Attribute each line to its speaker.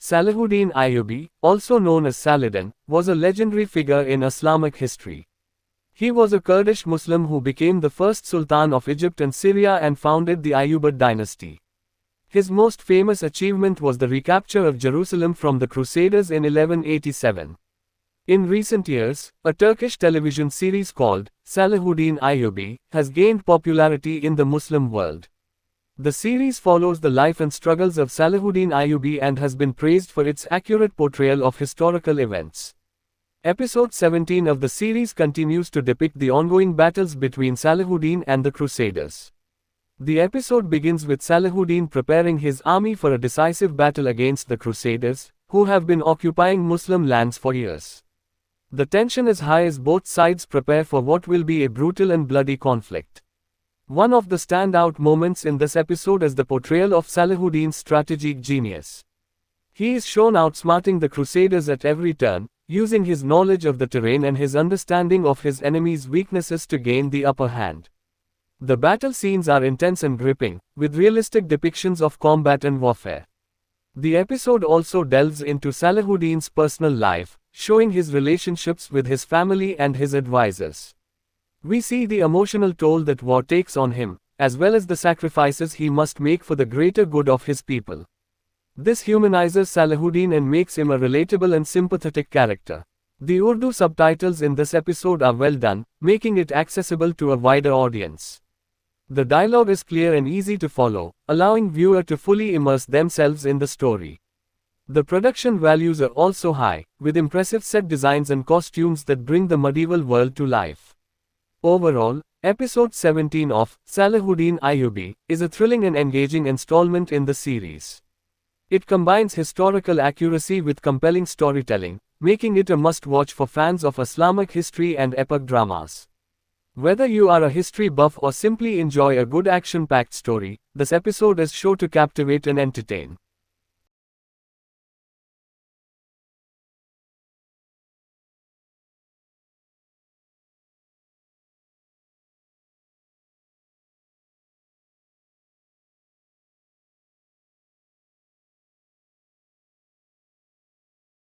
Speaker 1: Salahuddin Ayyubi, also known as Saladin, was a legendary figure in Islamic history. He was a Kurdish Muslim who became the first Sultan of Egypt and Syria and founded the Ayyubid dynasty. His most famous achievement was the recapture of Jerusalem from the Crusaders in 1187. In recent years, a Turkish television series called Salahuddin Ayyubi has gained popularity in the Muslim world. The series follows the life and struggles of Salahuddin Ayyubi and has been praised for its accurate portrayal of historical events. Episode 17 of the series continues to depict the ongoing battles between Salahuddin and the Crusaders. The episode begins with Salahuddin preparing his army for a decisive battle against the Crusaders, who have been occupying Muslim lands for years. The tension is high as both sides prepare for what will be a brutal and bloody conflict. One of the standout moments in this episode is the portrayal of Salahuddin's strategic genius. He is shown outsmarting the Crusaders at every turn, using his knowledge of the terrain and his understanding of his enemy's weaknesses to gain the upper hand. The battle scenes are intense and gripping, with realistic depictions of combat and warfare. The episode also delves into Salahuddin's personal life, showing his relationships with his family and his advisors. We see the emotional toll that war takes on him, as well as the sacrifices he must make for the greater good of his people. This humanizes Salahuddin and makes him a relatable and sympathetic character. The Urdu subtitles in this episode are well done, making it accessible to a wider audience. The dialogue is clear and easy to follow, allowing viewers to fully immerse themselves in the story. The production values are also high, with impressive set designs and costumes that bring the medieval world to life. Overall, Episode 17 of Salahuddin Ayyubi is a thrilling and engaging installment in the series. It combines historical accuracy with compelling storytelling, making it a must-watch for fans of Islamic history and epic dramas. Whether you are a history buff or simply enjoy a good action-packed story, this episode is sure to captivate and entertain.